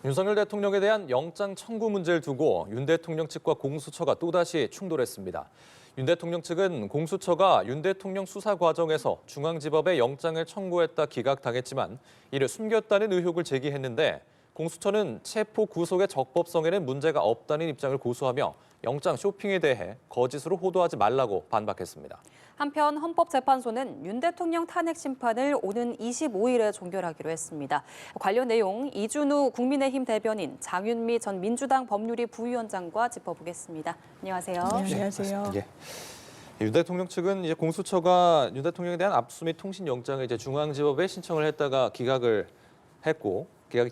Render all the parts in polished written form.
윤석열 대통령에 대한 영장 청구 문제를 두고 윤 대통령 측과 공수처가 또다시 충돌했습니다. 윤 대통령 측은 공수처가 윤 대통령 수사 과정에서 중앙지법에 영장을 청구했다 기각당했지만 이를 숨겼다는 의혹을 제기했는데 공수처는 체포 구속의 적법성에는 문제가 없다는 입장을 고수하며 영장 쇼핑에 대해 거짓으로 호도하지 말라고 반박했습니다. 한편 헌법재판소는 윤 대통령 탄핵 심판을 오는 25일에 종결하기로 했습니다. 관련 내용 이준우 국민의힘 대변인, 장윤미 전 민주당 법률위 부위원장과 짚어보겠습니다. 안녕하세요. 안녕하세요. 예. 윤 대통령 측은 이제 공수처가 윤 대통령에 대한 압수 및 통신 영장을 이제 중앙지법에 신청을 했다가 기각이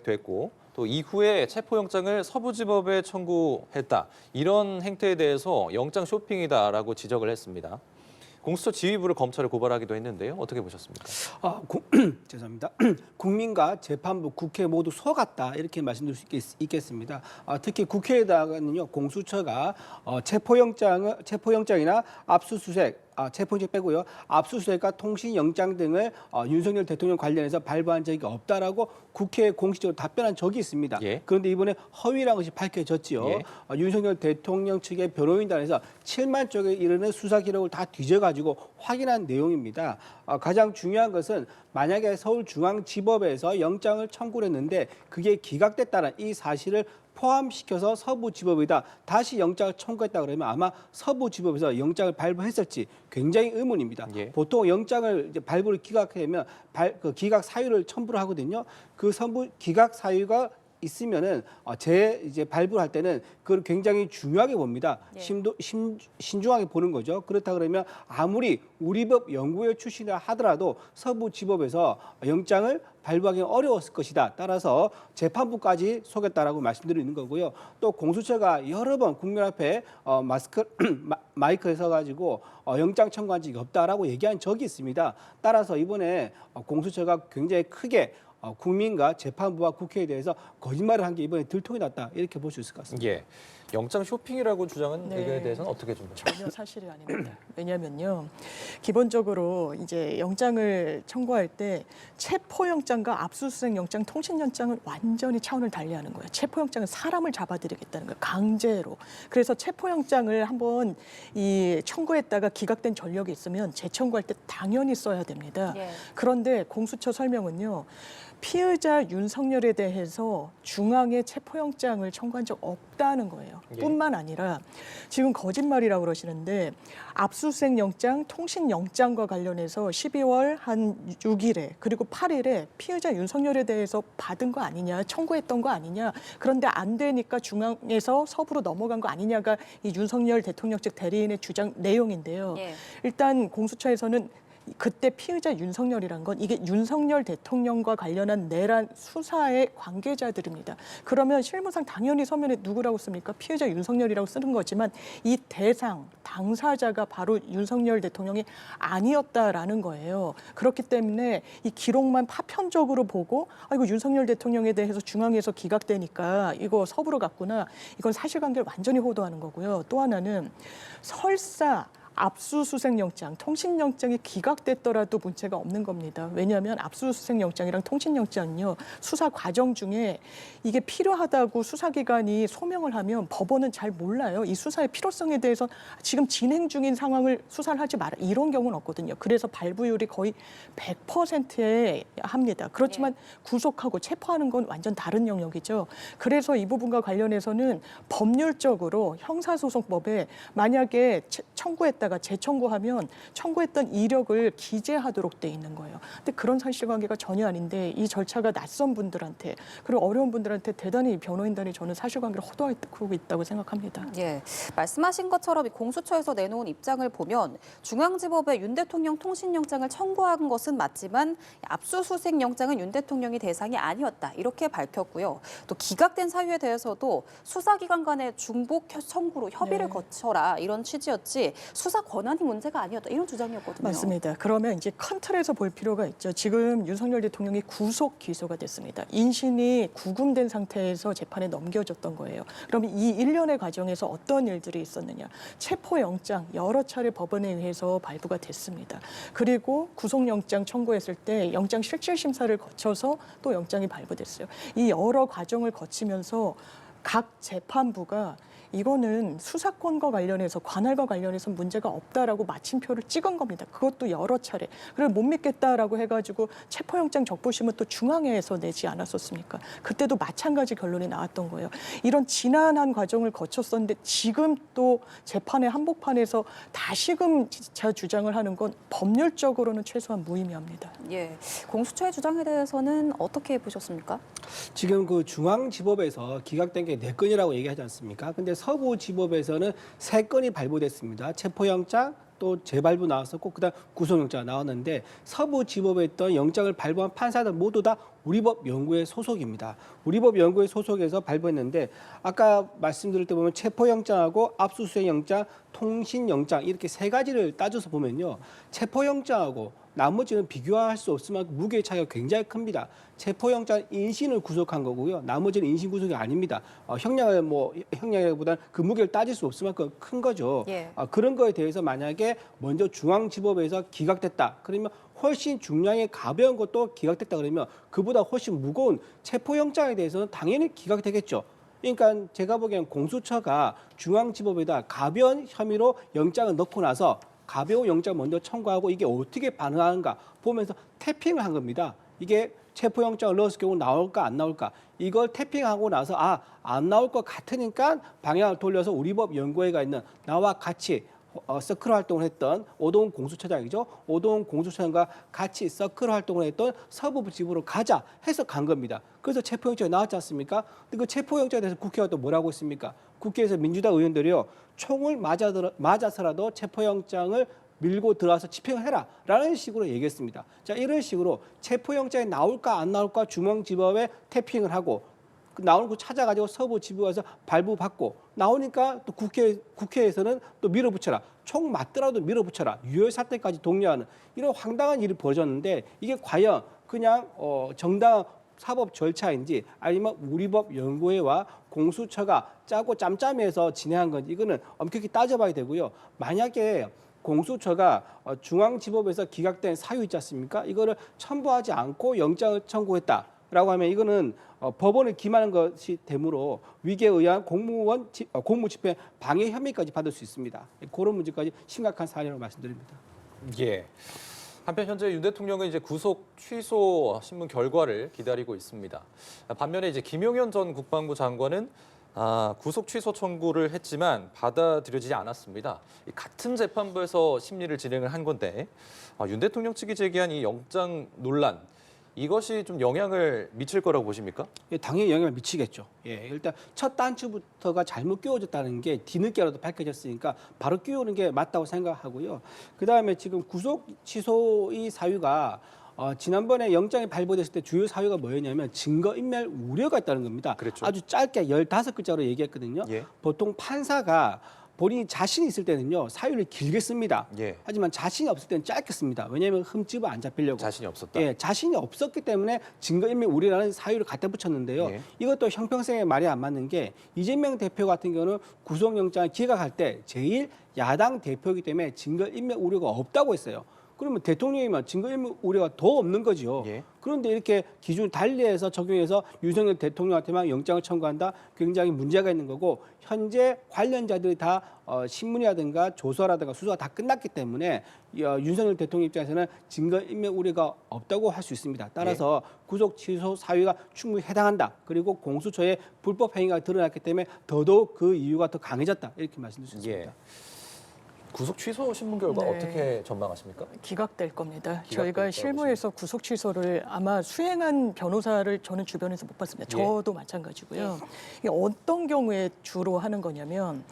됐고 또 이후에 체포영장을 서부지법에 청구했다. 이런 행태에 대해서 영장 쇼핑이다라고 지적을 했습니다. 공수처 지휘부를 검찰에 고발하기도 했는데요. 어떻게 보셨습니까? 죄송합니다. 국민과 재판부, 국회 모두 속았다 이렇게 말씀드릴 수 있겠습니다. 특히 국회에다가는요 공수처가 체포영장이나 압수수색 체포영장 빼고요. 압수수색과 통신영장 등을 윤석열 대통령 관련해서 발부한 적이 없다라고 국회에 공식적으로 답변한 적이 있습니다. 예. 그런데 이번에 허위라는 것이 밝혀졌지요. 예. 윤석열 대통령 측의 변호인단에서 7만 쪽에 이르는 수사 기록을 다 뒤져가지고 확인한 내용입니다. 가장 중요한 것은 만약에 서울중앙지법에서 영장을 청구를 했는데 그게 기각됐다는 이 사실을 포함시켜서 서부지법에다 다시 영장을 청구했다 그러면 아마 서부지법에서 영장을 발부했을지 굉장히 의문입니다. 예. 보통 영장을 이제 발부를 기각하면 그 기각 사유를 첨부를 하거든요. 그 기각 사유가 있으면은 이제 발부를 할 때는 그걸 굉장히 중요하게 봅니다. 예. 신중하게 보는 거죠. 그렇다 그러면 아무리 우리법 연구회 출신이라 하더라도 서부지법에서 영장을 발부하기는 어려웠을 것이다. 따라서 재판부까지 속였다라고 말씀드리는 거고요. 또 공수처가 여러 번 국민 앞에 마이크에 서가지고 영장 청구한 적이 없다라고 얘기한 적이 있습니다. 따라서 이번에 공수처가 굉장히 크게 국민과 재판부와 국회에 대해서 거짓말을 한 게 이번에 들통이 났다 이렇게 볼 수 있을 것 같습니다. 예. 영장 쇼핑이라고 주장한 네. 의견에 대해서는 어떻게 좀 보십니까? 전혀 사실이 아닙니다. 왜냐하면요, 기본적으로 이제 영장을 청구할 때 체포영장과 압수수색영장, 통신영장은 완전히 차원을 달리하는 거예요. 체포영장은 사람을 잡아들이겠다는 거예요, 강제로. 그래서 체포영장을 한번 청구했다가 기각된 전력이 있으면 재청구할 때 당연히 써야 됩니다. 예. 그런데 공수처 설명은요. 피의자 윤석열에 대해서 중앙에 체포영장을 청구한 적 없다는 거예요. 예. 뿐만 아니라 지금 거짓말이라고 그러시는데 압수수색 영장, 통신 영장과 관련해서 12월 한 6일에 그리고 8일에 피의자 윤석열에 대해서 받은 거 아니냐, 청구했던 거 아니냐. 그런데 안 되니까 중앙에서 서부로 넘어간 거 아니냐가 이 윤석열 대통령 측 대리인의 주장 내용인데요. 예. 일단 공수처에서는 그때 피의자 윤석열이란 건 이게 윤석열 대통령과 관련한 내란 수사의 관계자들입니다. 그러면 실무상 당연히 서면에 누구라고 씁니까? 피의자 윤석열이라고 쓰는 거지만 이 대상, 당사자가 바로 윤석열 대통령이 아니었다라는 거예요. 그렇기 때문에 이 기록만 파편적으로 보고 이거 윤석열 대통령에 대해서 중앙에서 기각되니까 이거 서부로 갔구나. 이건 사실관계를 완전히 호도하는 거고요. 또 하나는 설사 압수수색영장, 통신영장이 기각됐더라도 문제가 없는 겁니다. 왜냐하면 압수수색영장이랑 통신영장은요. 수사 과정 중에 이게 필요하다고 수사기관이 소명을 하면 법원은 잘 몰라요. 이 수사의 필요성에 대해서 지금 진행 중인 상황을 수사를 하지 마라. 이런 경우는 없거든요. 그래서 발부율이 거의 100%에 합니다. 그렇지만 구속하고 체포하는 건 완전 다른 영역이죠. 그래서 이 부분과 관련해서는 법률적으로 형사소송법에 만약에 청구했다가 재청구하면 청구했던 이력을 기재하도록 돼 있는 거예요. 근데 그런 사실관계가 전혀 아닌데 이 절차가 낯선 분들한테 그리고 어려운 분들한테 대단히 변호인단이 저는 사실관계를 호도하고 있다고 생각합니다. 예, 말씀하신 것처럼 이 공수처에서 내놓은 입장을 보면 중앙지법에 윤 대통령 통신영장을 청구한 것은 맞지만 압수수색 영장은 윤 대통령이 대상이 아니었다 이렇게 밝혔고요. 또 기각된 사유에 대해서도 수사기관 간의 중복 청구로 협의를 거쳐라 이런 취지였지 수사 수사 권한이 문제가 아니었다 이런 주장이었거든요. 맞습니다. 그러면 이제 큰 틀에서 볼 필요가 있죠. 지금 윤석열 대통령이 구속 기소가 됐습니다. 인신이 구금된 상태에서 재판에 넘겨졌던 거예요. 그럼 이 일련의 과정에서 어떤 일들이 있었느냐. 체포영장 여러 차례 법원에 의해서 발부가 됐습니다. 그리고 구속영장 청구했을 때 영장 실질심사를 거쳐서 또 영장이 발부됐어요. 이 여러 과정을 거치면서 각 재판부가 이거는 수사권과 관련해서 관할과 관련해서 문제가 없다라고 마침표를 찍은 겁니다. 그것도 여러 차례. 그걸 못 믿겠다라고 해가지고 체포영장 적부심은 또 중앙회에서 내지 않았었습니까? 그때도 마찬가지 결론이 나왔던 거예요. 이런 지난한 과정을 거쳤었는데 지금 또 재판의 한복판에서 다시금 자 주장을 하는 건 법률적으로는 최소한 무의미합니다. 예, 공수처의 주장에 대해서는 어떻게 보셨습니까? 지금 그 중앙지법에서 기각된 게 4건이라고 얘기하지 않습니까? 근데 서부지법에서는 3건이 발부됐습니다. 체포영장, 또 재발부 나왔었고 그다음 구속영장 나왔는데 서부지법에 있던 영장을 발부한 판사들 모두 다 우리법 연구회 소속입니다. 우리법 연구회 소속에서 발부했는데 아까 말씀드릴 때 보면 체포영장하고 압수수색영장, 통신영장 이렇게 3가지를 따져서 보면요. 체포영장하고 나머지는 비교할 수 없지만 무게의 차이가 굉장히 큽니다. 체포영장 인신을 구속한 거고요. 나머지는 인신 구속이 아닙니다. 형량보다는 그 무게를 따질 수 없을 만큼 큰 거죠. 예. 그런 거에 대해서 만약에 먼저 중앙지법에서 기각됐다. 그러면 훨씬 중량이 가벼운 것도 기각됐다 그러면 그보다 훨씬 무거운 체포영장에 대해서는 당연히 기각되겠죠. 그러니까 제가 보기엔 공수처가 중앙지법에다 가벼운 혐의로 영장을 넣고 나서 가벼운 영장 먼저 청구하고 이게 어떻게 반응하는가 보면서 태핑을 한 겁니다. 이게 체포영장을 넣었을 경우 나올까 안 나올까 이걸 태핑하고 나서 안 나올 것 같으니까 방향을 돌려서 우리법 연구회가 있는 나와 같이 서클 활동을 했던 오동훈 공수처장이죠. 오동훈 공수처장과 같이 서클 활동을 했던 서부지법으로 가자 해서 간 겁니다. 그래서 체포영장이 나왔지 않습니까? 근데 그 체포영장에 대해서 국회가 또 뭐라고 했습니까? 국회에서 민주당 의원들이요. 총을 맞아서라도 체포영장을 밀고 들어와서 집행을 해라라는 식으로 얘기했습니다. 자, 이런 식으로 체포영장이 나올까 안 나올까 중앙지법에 태핑을 하고 나오는 거 찾아가지고 서부지법에서 발부받고 나오니까 또 국회에서는 또 밀어붙여라. 총 맞더라도 밀어붙여라. 유혈 사태까지 독려하는 이런 황당한 일이 벌어졌는데 이게 과연 그냥 정당한 사법 절차인지 아니면 우리법 연구회와 공수처가 짜고 짬짬해서 진행한 건지 이거는 엄격히 따져봐야 되고요. 만약에 공수처가 중앙지법에서 기각된 사유 있지 않습니까? 이거를 첨부하지 않고 영장을 청구했다라고 하면 이거는 법원을 기만한 것이 되므로 위계에 의한 공무집행 방해 혐의까지 받을 수 있습니다. 그런 문제까지 심각한 사안이라고 말씀드립니다. 예. 한편 현재 윤 대통령은 이제 구속 취소 신문 결과를 기다리고 있습니다. 반면에 이제 김용현 전 국방부 장관은 구속 취소 청구를 했지만 받아들여지지 않았습니다. 같은 재판부에서 심리를 진행을 한 건데 윤 대통령 측이 제기한 이 영장 논란 이것이 좀 영향을 미칠 거라고 보십니까? 예, 당연히 영향을 미치겠죠. 예, 일단 첫 단추부터가 잘못 끼워졌다는 게 뒤늦게라도 밝혀졌으니까 바로 끼우는 게 맞다고 생각하고요. 그다음에 지금 구속 취소의 사유가 지난번에 영장이 발부됐을 때 주요 사유가 뭐였냐면 증거인멸 우려가 있다는 겁니다. 그렇죠. 아주 짧게 15글자로 얘기했거든요. 예. 보통 판사가 본인이 자신이 있을 때는요 사유를 길게 씁니다. 예. 하지만 자신이 없을 때는 짧게 씁니다. 왜냐하면 흠집을 안 잡히려고. 자신이 없었다. 예, 자신이 없었기 때문에 증거인멸 우려라는 사유를 갖다 붙였는데요. 예. 이것도 형평성에 말이 안 맞는 게 이재명 대표 같은 경우는 구속영장을 기각할 때 제일 야당 대표이기 때문에 증거인멸 우려가 없다고 했어요. 그러면 대통령이면 증거인멸 우려가 더 없는 거죠. 예. 그런데 이렇게 기준을 달리해서 적용해서 윤석열 대통령한테만 영장을 청구한다? 굉장히 문제가 있는 거고 현재 관련자들이 다 신문이라든가 조사라든가 수사가 다 끝났기 때문에 윤석열 대통령 입장에서는 증거인멸 우려가 없다고 할 수 있습니다. 따라서 구속 취소 사유가 충분히 해당한다. 그리고 공수처의 불법 행위가 드러났기 때문에 더더욱 그 이유가 더 강해졌다. 이렇게 말씀드릴 수 있습니다. 예. 구속 취소 신문 결과 네. 어떻게 전망하십니까? 기각될 겁니다. 기각될 저희가 거라고 실무에서 구속 취소를 아마 수행한 변호사를 저는 주변에서 못 봤습니다. 저도 마찬가지고요. 이게 어떤 경우에 주로 하는 거냐면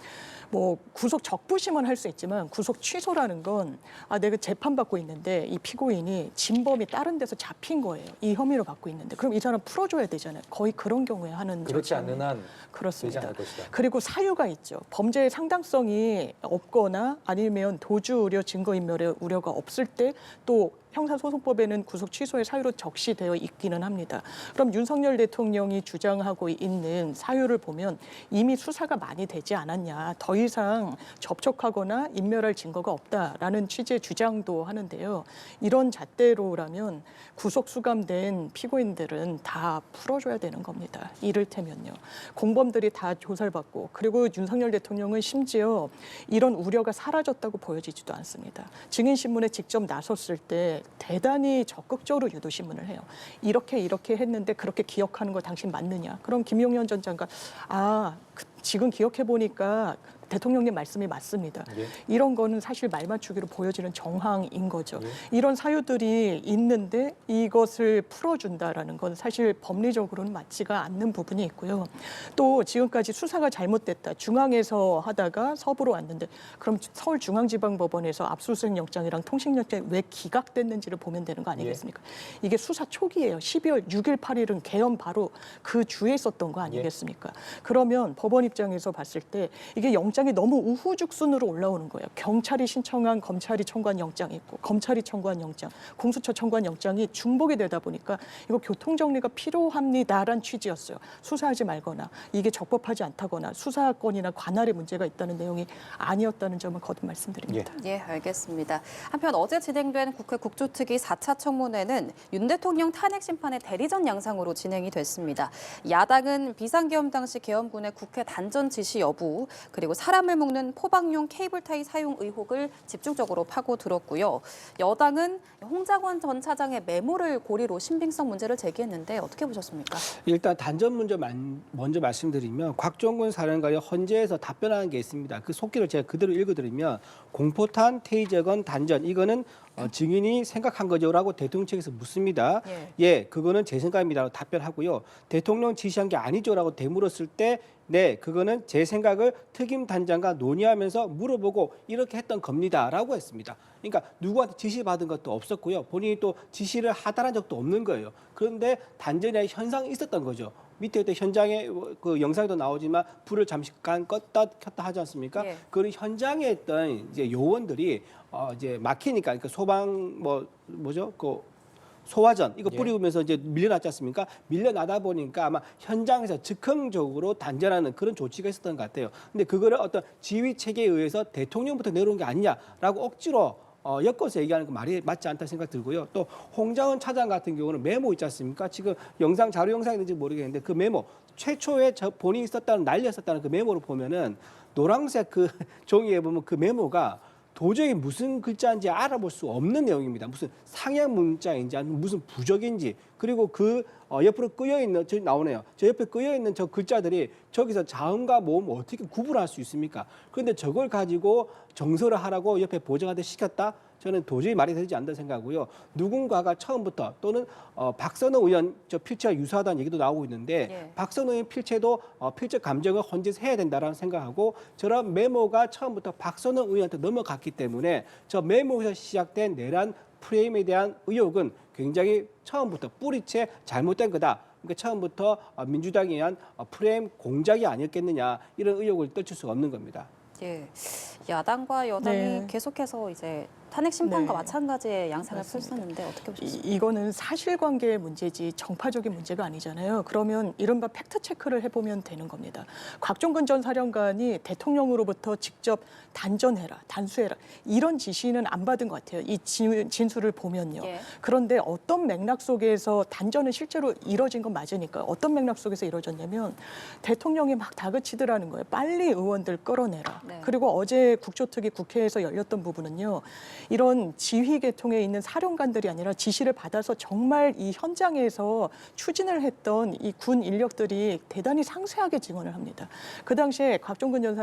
뭐 구속 적부심은 할 수 있지만 구속 취소라는 건 내가 재판받고 있는데 이 피고인이 진범이 다른 데서 잡힌 거예요. 이 혐의로 받고 있는데 그럼 이 사람 풀어줘야 되잖아요. 거의 그런 경우에 하는 그렇지 않는 한 그렇습니다. 되지 않을 것이다. 그리고 사유가 있죠. 범죄의 상당성이 없거나 아니면 도주 우려, 증거인멸의 우려가 없을 때 또 형사소송법에는 구속 취소의 사유로 적시되어 있기는 합니다. 그럼 윤석열 대통령이 주장하고 있는 사유를 보면 이미 수사가 많이 되지 않았냐, 더 이상 접촉하거나 인멸할 증거가 없다라는 취지의 주장도 하는데요. 이런 잣대로라면 구속 수감된 피고인들은 다 풀어줘야 되는 겁니다. 이를테면요. 공범들이 다 조사를 받고, 그리고 윤석열 대통령은 심지어 이런 우려가 사라졌다고 보여지지도 않습니다. 증인신문에 직접 나섰을 때 대단히 적극적으로 유도신문을 해요. 이렇게 했는데 그렇게 기억하는 거 당신 맞느냐? 그럼 김용현 전 장관, 지금 기억해 보니까 대통령님 말씀이 맞습니다. 예. 이런 거는 사실 말 맞추기로 보여지는 정황인 거죠. 예. 이런 사유들이 있는데 이것을 풀어준다라는 건 사실 법리적으로는 맞지가 않는 부분이 있고요. 또 지금까지 수사가 잘못됐다. 중앙에서 하다가 서부로 왔는데 그럼 서울중앙지방법원에서 압수수색 영장이랑 통신영장이 왜 기각됐는지를 보면 되는 거 아니겠습니까? 이게 수사 초기예요. 12월 6일, 8일은 개헌 바로 그 주에 있었던 거 아니겠습니까? 그러면 법원 입장에서 봤을 때 이게 영장이 너무 우후죽순으로 올라오는 거예요. 경찰이 신청한, 검찰이 청구한 영장이 있고, 검찰이 청구한 영장, 공수처 청구한 영장이 중복이 되다 보니까 이거 교통정리가 필요합니다라는 취지였어요. 수사하지 말거나 이게 적법하지 않다거나 수사권이나 관할에 문제가 있다는 내용이 아니었다는 점을 거듭 말씀드립니다. 예, 알겠습니다. 한편 어제 진행된 국회 국조특위 4차 청문회는 윤 대통령 탄핵 심판의 대리전 양상으로 진행이 됐습니다. 야당은 비상계엄 당시 계엄군의 국회 단전 지시 여부, 그리고 사람을 묶는 포박용 케이블타이 사용 의혹을 집중적으로 파고들었고요. 여당은 홍장원 전 차장의 메모를 고리로 신빙성 문제를 제기했는데 어떻게 보셨습니까? 일단 단전 먼저 말씀드리면 곽종근 사령관이 헌재에서 답변하는 게 있습니다. 그 속기를 제가 그대로 읽어드리면 공포탄, 테이저건, 단전 이거는 증인이 생각한 거죠라고 대통령 측에서 묻습니다. 예, 그거는 제 생각입니다라고 답변하고요. 대통령 지시한 게 아니죠라고 되물었을 때 네, 그거는 제 생각을 특임 단장과 논의하면서 물어보고 이렇게 했던 겁니다라고 했습니다. 그러니까 누구한테 지시받은 것도 없었고요. 본인이 또 지시를 하달한 적도 없는 거예요. 그런데 단전에 현상이 있었던 거죠. 밑에 현장에 그 영상도 나오지만 불을 잠깐 껐다 켰다 하지 않습니까? 예. 그 현장에 있던 이제 요원들이 이제 막히니까 그러니까 소방 소화전 이거 뿌리면서 이제 밀려났지 않습니까? 밀려나다 보니까 아마 현장에서 즉흥적으로 단전하는 그런 조치가 있었던 것 같아요. 근데 그거를 어떤 지휘 체계에 의해서 대통령부터 내려온 게 아니냐라고 억지로 엮어서 얘기하는 거 말이 맞지 않다 생각 들고요. 또 홍장원 차장 같은 경우는 메모 있지 않습니까? 지금 자료 영상이 있는지 모르겠는데 그 메모 최초에 본인이 썼다는 날렸었다는 그 메모를 보면은 노란색 그 종이에 보면 그 메모가 도저히 무슨 글자인지 알아볼 수 없는 내용입니다. 무슨 상향 문자인지 아니면 무슨 부적인지 그리고 그 옆으로 끄여 있는 저 나오네요. 저 옆에 끄여 있는 저 글자들이 저기서 자음과 모음 어떻게 구분할 수 있습니까? 그런데 저걸 가지고 정서를 하라고 옆에 보좌관한테 시켰다? 저는 도저히 말이 되지 않는다 생각하고요. 누군가가 처음부터 또는 박선호 의원 저 필체와 유사하다는 얘기도 나오고 있는데 박선호 의원 필체도 필체 감정을 헌재에서 해야 된다라는 생각하고 저런 메모가 처음부터 박선호 의원한테 넘어갔기 때문에 저 메모에서 시작된 내란 프레임에 대한 의혹은 굉장히 처음부터 뿌리채 잘못된 거다. 그러니까 처음부터 민주당에 의한 프레임 공작이 아니었겠느냐 이런 의혹을 떨칠 수가 없는 겁니다. 예, 야당과 여당이 계속해서 이제 탄핵 심판과 마찬가지의 양상을 펼쳤는데 어떻게 보셨습니까? 이거는 사실관계의 문제지 정파적인 문제가 아니잖아요. 그러면 이른바 팩트체크를 해보면 되는 겁니다. 곽종근 전 사령관이 대통령으로부터 직접 단전해라, 단수해라 이런 지시는 안 받은 것 같아요. 이 진술을 보면요. 그런데 어떤 맥락 속에서 단전은 실제로 이뤄진 건 맞으니까 어떤 맥락 속에서 이루어졌냐면 대통령이 막 다그치더라는 거예요. 빨리 의원들 끌어내라. 그리고 어제 국조특위 국회에서 열렸던 부분은요. 이런 지휘 계통에 있는 사령관들이 아니라 지시를 받아서 정말 이 현장에서 추진을 했던 이 군 인력들이 대단히 상세하게 증언을 합니다. 그 당시에 곽종근 전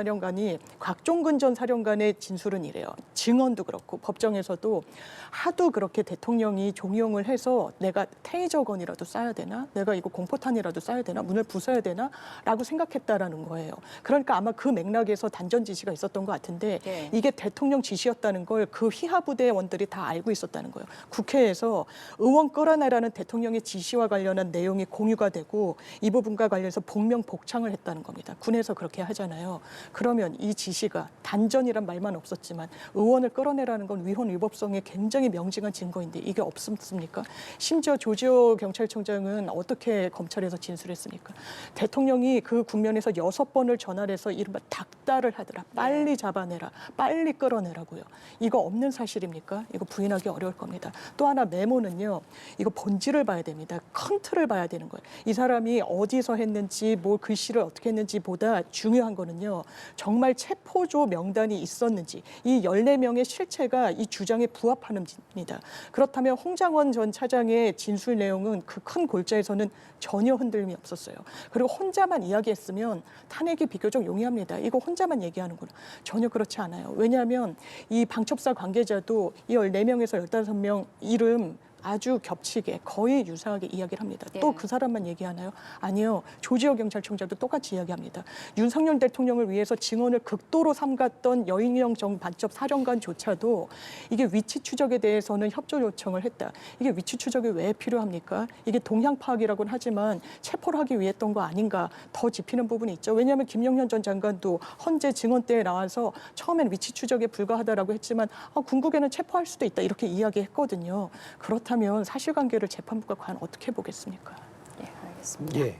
사령관의 진술은 이래요. 증언도 그렇고 법정에서도 하도 그렇게 대통령이 종용을 해서 내가 테이저건이라도 쏴야 되나? 내가 이거 공포탄이라도 쏴야 되나? 문을 부숴야 되나? 라고 생각했다라는 거예요. 그러니까 아마 그 맥락에서 단전 지시가 있었던 것 같은데 이게 대통령 지시였다는 걸 그 하위하 부대원들이 다 알고 있었다는 거예요. 국회에서 의원 끌어내라는 대통령의 지시와 관련한 내용이 공유가 되고 이 부분과 관련해서 복명복창을 했다는 겁니다. 군에서 그렇게 하잖아요. 그러면 이 지시가 단전이란 말만 없었지만 의원을 끌어내라는 건 위헌 위법성에 굉장히 명징한 증거인데 이게 없습니까? 심지어 조지호 경찰청장은 어떻게 검찰에서 진술했습니까? 대통령이 그 국면에서 6번을 전화해서 이른바 닥달을 하더라. 빨리 잡아내라. 빨리 끌어내라고요. 이거 없는 사실입니까? 이거 부인하기 어려울 겁니다. 또 하나 메모는요. 이거 본질을 봐야 됩니다. 큰 틀을 봐야 되는 거예요. 이 사람이 어디서 했는지 뭐 글씨를 어떻게 했는지보다 중요한 거는요. 정말 체포조 명단이 있었는지 이 14명의 실체가 이 주장에 부합하는지입니다. 그렇다면 홍장원 전 차장의 진술 내용은 그 큰 골자에서는 전혀 흔들림이 없었어요. 그리고 혼자만 이야기했으면 탄핵이 비교적 용이합니다. 이거 혼자만 얘기하는구나. 전혀 그렇지 않아요. 왜냐하면 이 방첩사 관계자도 이 14명에서 15명 이름 아주 겹치게 거의 유사하게 이야기를 합니다. 또 그 사람만 얘기하나요? 아니요. 조지호 경찰청장도 똑같이 이야기합니다. 윤석열 대통령을 위해서 증언을 극도로 삼갔던 여인영 정 반첩 사령관조차도 이게 위치 추적에 대해서는 협조 요청을 했다. 이게 위치 추적이 왜 필요합니까? 이게 동향 파악이라고는 하지만 체포를 하기 위해 했던 거 아닌가 더 짚히는 부분이 있죠. 왜냐하면 김영현 전 장관도 헌재 증언대에 나와서 처음엔 위치 추적에 불과하다라고 했지만 궁극에는 체포할 수도 있다 이렇게 이야기했거든요. 그렇다면 사실관계를 재판부가 과연 어떻게 보겠습니까? 예, 알겠습니다. 예.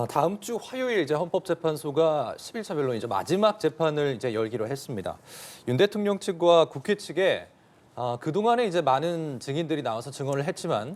다음 주 화요일 이제 헌법재판소가 11차 변론 이제 마지막 재판을 이제 열기로 했습니다. 윤 대통령 측과 국회 측에 그동안에 이제 많은 증인들이 나와서 증언을 했지만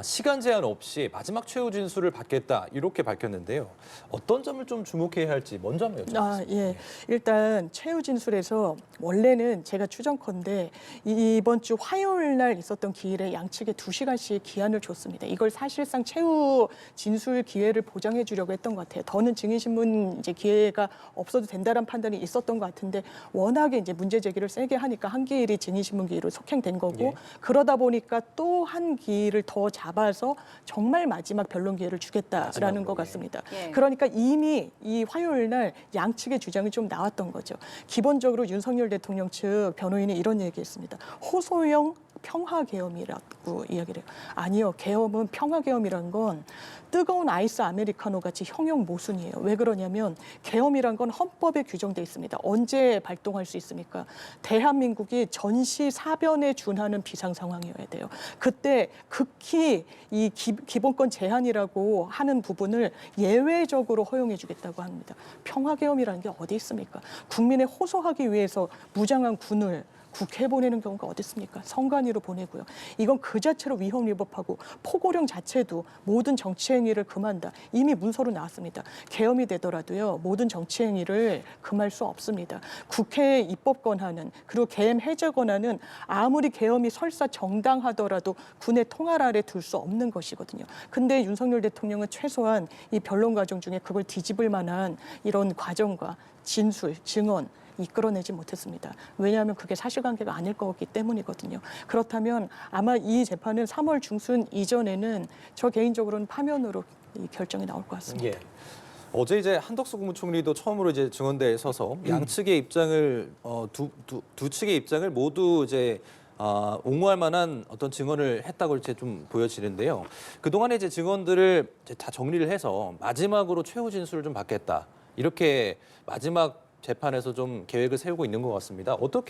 시간 제한 없이 마지막 최후 진술을 받겠다 이렇게 밝혔는데요. 어떤 점을 좀 주목해야 할지 먼저 한번 여쭤보겠습니다. 예. 일단 최후 진술에서 원래는 제가 추정컨대 이번 주 화요일 날 있었던 기일에 양측에 2시간씩 기한을 줬습니다. 이걸 사실상 최후 진술 기회를 보장해 주려고 했던 것 같아요. 더는 증인 신문 이제 기회가 없어도 된다는 판단이 있었던 것 같은데 워낙에 이제 문제 제기를 세게 하니까 한 기일이 증인 신문 기일로 속행된 거고 예. 그러다 보니까 또 한 기일을 더 잡아서 정말 마지막 변론 기회를 주겠다라는 것 같습니다. 예. 그러니까 이미 이 화요일 날 양측의 주장이 좀 나왔던 거죠. 기본적으로 윤석열 대통령 측 변호인이 이런 얘기했습니다. 호소형 평화 계엄이라고 이야기를 해요. 아니요. 계엄은 평화 계엄이란 건 뜨거운 아이스 아메리카노 같이 형용 모순이에요. 왜 그러냐면 계엄이란 건 헌법에 규정돼 있습니다. 언제 발동할 수 있습니까? 대한민국이 전시 사변에 준하는 비상 상황이어야 돼요. 그때 극히 이 기본권 제한이라고 하는 부분을 예외적으로 허용해 주겠다고 합니다. 평화 계엄이라는 게 어디 있습니까? 국민에 호소하기 위해서 무장한 군을 국회에 보내는 경우가 어디 있습니까? 선관위로 보내고요. 이건 그 자체로 위헌 위법하고 포고령 자체도 모든 정치 행위를 금한다. 이미 문서로 나왔습니다. 계엄이 되더라도요. 모든 정치 행위를 금할 수 없습니다. 국회의 입법 권한은 그리고 계엄 해제 권한은 아무리 계엄이 설사 정당하더라도 군의 통할 아래 둘 수 없는 것이거든요. 근데 윤석열 대통령은 최소한 이 변론 과정 중에 그걸 뒤집을 만한 이런 과정과 진술, 증언 이끌어내지 못했습니다. 왜냐하면 그게 사실관계가 아닐 거기 때문이거든요. 그렇다면 아마 이 재판은 3월 중순 이전에는 저 개인적으로는 파면으로 이 결정이 나올 것 같습니다. 예. 어제 이제 한덕수 국무총리도 처음으로 이제 증언대에 서서 양측의 입장을 두 측의 입장을 모두 이제 옹호할 만한 어떤 증언을 했다고 이제 좀 보여지는데요. 그동안에 이제 증언들을 이제 다 정리를 해서 마지막으로 최후 진술을 좀 받겠다. 이렇게 마지막 재판에서 좀 계획을 세우고 있는 것 같습니다. 어떤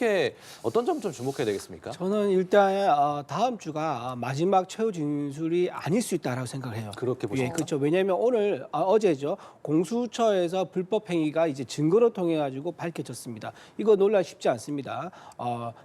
점 좀 주목해야 되겠습니까? 저는 일단 다음 주가 마지막 최후 진술이 아닐 수 있다라고 생각을 해요. 그렇게 보시죠. 예, 그렇죠. 왜냐하면 어제죠. 공수처에서 불법 행위가 이제 증거로 통해 가지고 밝혀졌습니다. 이거 논란 쉽지 않습니다.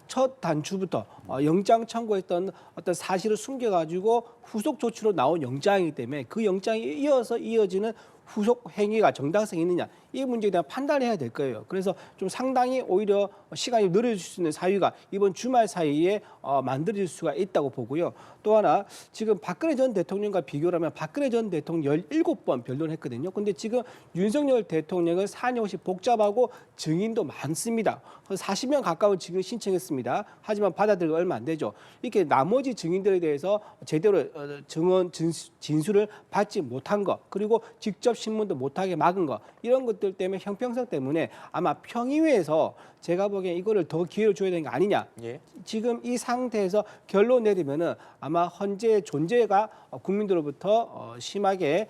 첫 단추부터 영장 청구했던 어떤 사실을 숨겨 가지고 후속 조치로 나온 영장이기 때문에 그 영장이 이어지는 후속 행위가 정당성이 있느냐 이 문제에 대한 판단을 해야 될 거예요. 그래서 좀 상당히 오히려 시간이 늘어질 수 있는 사유가 이번 주말 사이에 만들어질 수가 있다고 보고요. 또 하나 지금 박근혜 전 대통령과 비교를 하면 박근혜 전 대통령 17번 변론했거든요. 근데 지금 윤석열 대통령은 사안이 훨씬 복잡하고 증인도 많습니다. 40명 가까운 증인 신청했습니다. 하지만 받아들이기 얼마 안 되죠. 이렇게 나머지 증인들에 대해서 제대로 증언 진술을 받지 못한 것 그리고 직접 직접 신문도 못하게 막은 거 이런 것들 때문에 형평성 때문에 아마 평의회에서 제가 보기엔 이거를 더 기회를 줘야 되는 거 아니냐. 예. 지금 이 상태에서 결론 내리면은 아마 헌재의 존재가 국민들로부터 심하게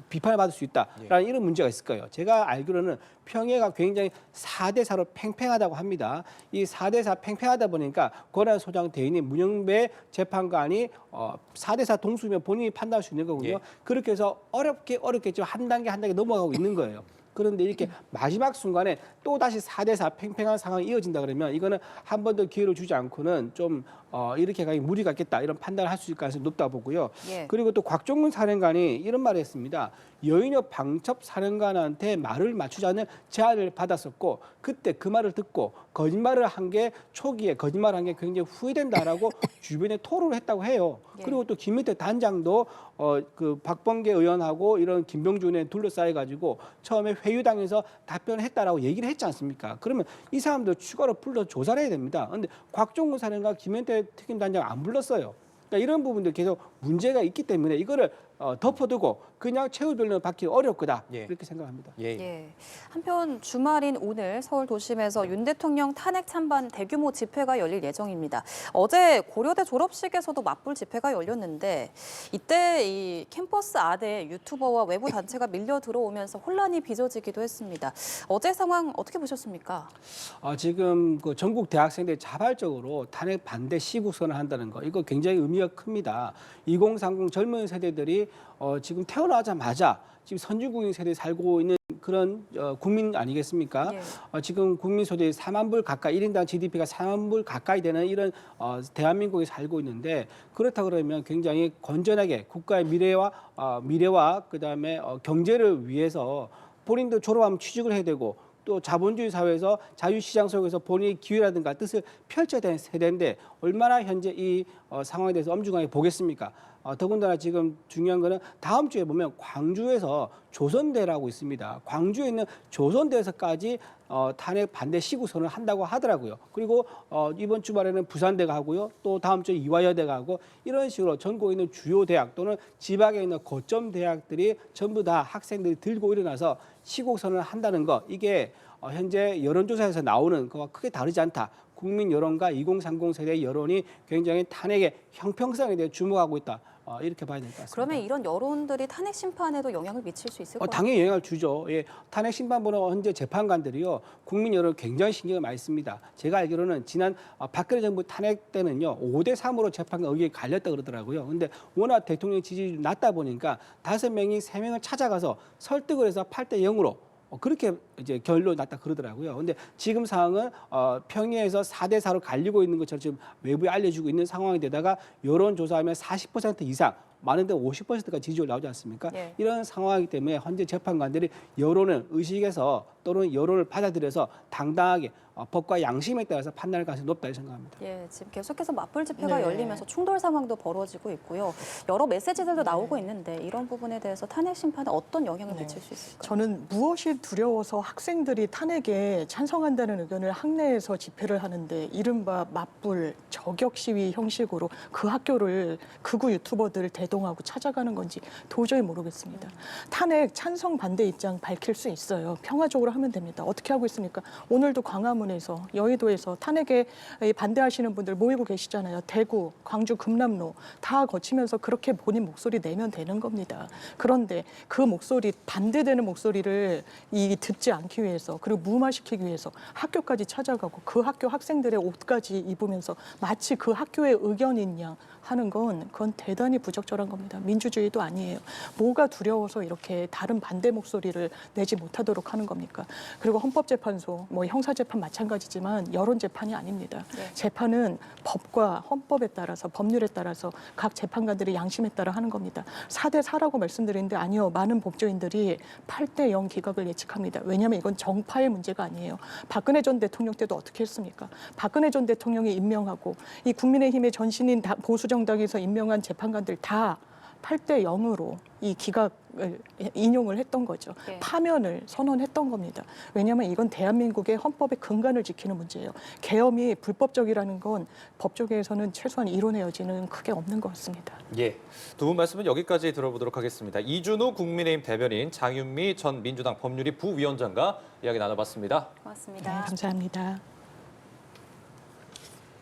비판을 받을 수 있다라는 이런 문제가 있을 거예요. 제가 알기로는 평의회가 굉장히 4대4로 팽팽하다고 합니다. 이 4대4 팽팽하다 보니까 권한 소장 대인인 문영배 재판관이 4대4 동수면 본인이 판단할 수 있는 거고요. 예. 그렇게 해서 어렵게 지금 한 단계 넘어가고 있는 거예요. 그런데 이렇게 마지막 순간에 또 다시 4대4 팽팽한 상황이 이어진다 그러면 이거는 한 번 더 기회를 주지 않고는 좀 이렇게 가기 무리가 있겠다 이런 판단을 할 수 있을 가능성이 높다 보고요. 예. 그리고 또 곽종근 사령관이 이런 말을 했습니다. 여인혁 방첩 사령관한테 말을 맞추자는 제안을 받았었고 그때 그 말을 듣고 거짓말을 한 게 초기에 거짓말을 한 게 굉장히 후회된다라고 주변에 토로를 했다고 해요. 예. 그리고 또 김민태 단장도 그 박범계 의원하고 이런 김병준에 둘러싸여 가지고 처음에 회유당해서 답변했다라고 얘기를 했지 않습니까? 그러면 이 사람들 추가로 불러 조사를 해야 됩니다. 그런데 곽종근 사령관 김민태 특임단장 안 불렀어요. 그러니까 이런 부분들 계속 문제가 있기 때문에 이거를 덮어두고 그냥 최후 변론을 받기 어려울 거다 예. 이렇게 생각합니다. 예. 예. 한편 주말인 오늘 서울 도심에서 윤 대통령 탄핵 찬반 대규모 집회가 열릴 예정입니다. 어제 고려대 졸업식에서도 맞불 집회가 열렸는데 이때 이 캠퍼스 안에 유튜버와 외부 단체가 밀려 들어오면서 혼란이 빚어지기도 했습니다. 어제 상황 어떻게 보셨습니까? 지금 그 전국 대학생들이 자발적으로 탄핵 반대 시국선을 한다는 거 이거 굉장히 의미가 큽니다. 2030 젊은 세대들이 지금 태어나자마자 지금 선진국인 세대에 살고 있는 그런 국민 아니겠습니까? 예. 지금 국민 소득이 4만 불 가까이 1인당 GDP가 4만 불 가까이 되는 이런 대한민국에 살고 있는데 그렇다 그러면 굉장히 건전하게 국가의 미래와 그다음에 경제를 위해서 본인도 졸업하면 취직을 해야 되고 또 자본주의 사회에서 자유시장 속에서 본인의 기회라든가 뜻을 펼쳐야 되는 세대인데 얼마나 현재 이 상황에 대해서 엄중하게 보겠습니까? 더군다나 지금 중요한 거는 다음 주에 보면 광주에서 조선대라고 있습니다. 광주에 있는 조선대에서까지 탄핵 반대 시구선을 한다고 하더라고요. 그리고 이번 주말에는 부산대가 하고요. 또 다음 주에 이화여대가 하고 이런 식으로 전국에 있는 주요 대학 또는 지방에 있는 거점 대학들이 전부 다 학생들이 들고 일어나서 시국선을 한다는 거 이게 현재 여론조사에서 나오는 것과 크게 다르지 않다. 국민 여론과 2030 세대의 여론이 굉장히 탄핵의 형평성에 대해 주목하고 있다. 이렇게 봐야 될 것 같습니다. 그러면 이런 여론들이 탄핵 심판에도 영향을 미칠 수 있을 것 같아요? 당연히 영향을 주죠. 예, 탄핵 심판부는 현재 재판관들이요 국민 여론 굉장히 신경을 많이 씁니다. 제가 알기로는 지난 박근혜 정부 탄핵 때는요 5대3으로 재판관 의견이 갈렸다 그러더라고요. 근데 워낙 대통령 지지율이 낮다 보니까 5명이 3명을 찾아가서 설득을 해서 8대0으로 그렇게 이제 결론이 났다 그러더라고요. 근데 지금 상황은 평의에서 4대4로 갈리고 있는 것처럼 지금 외부에 알려주고 있는 상황이 되다가 여론조사하면 40% 이상 많은데 50%가 지지율 나오지 않습니까? 예. 이런 상황이기 때문에 현재 재판관들이 여론을 의식해서 또는 여론을 받아들여서 당당하게 법과 양심에 따라서 판단할 가능성이 높다 생각합니다. 예, 지금 계속해서 맞불 집회가 네. 열리면서 충돌 상황도 벌어지고 있고요. 여러 메시지들도 나오고 있는데 이런 부분에 대해서 탄핵 심판에 어떤 영향을 미칠 수 있을까요? 저는 무엇이 두려워서 학생들이 탄핵에 찬성한다는 의견을 학내에서 집회를 하는데 이른바 맞불 저격 시위 형식으로 그 학교를 극우 유튜버들을 대동하고 찾아가는 건지 도저히 모르겠습니다. 탄핵 찬성 반대 입장 밝힐 수 있어요. 평화적으로 하면 됩니다. 어떻게 하고 있습니까? 오늘도 광화문에서 여의도에서 탄핵에 반대하시는 분들 모이고 계시잖아요. 대구, 광주, 금남로 다 거치면서 그렇게 본인 목소리 내면 되는 겁니다. 그런데 그 목소리 반대되는 목소리를 듣지 않기 위해서 그리고 무마시키기 위해서 학교까지 찾아가고 그 학교 학생들의 옷까지 입으면서 마치 그 학교의 의견인 양 하는 건 그건 대단히 부적절한 겁니다. 민주주의도 아니에요. 뭐가 두려워서 이렇게 다른 반대 목소리를 내지 못하도록 하는 겁니까? 그리고 헌법재판소, 형사재판 마찬가지지만 여론재판이 아닙니다. 네. 재판은 법과 헌법에 따라서 법률에 따라서 각 재판관들이 양심에 따라 하는 겁니다. 4대4라고 말씀드리는데 아니요. 많은 법조인들이 8대0 기각을 예측합니다. 왜냐하면 이건 정파의 문제가 아니에요. 박근혜 전 대통령 때도 어떻게 했습니까? 박근혜 전 대통령이 임명하고 이 국민의힘의 전신인 보수정당에서 임명한 재판관들 다 8대 0으로 이 기각을 인용을 했던 거죠. 예. 파면을 선언했던 겁니다. 왜냐하면 이건 대한민국의 헌법의 근간을 지키는 문제예요. 계엄이 불법적이라는 건 법조계에서는 최소한 이론의 여지는 크게 없는 것 같습니다. 예, 두 분 말씀은 여기까지 들어보도록 하겠습니다. 이준우 국민의힘 대변인, 장윤미 전 민주당 법률위 부위원장과 이야기 나눠봤습니다. 고맙습니다. 네, 감사합니다.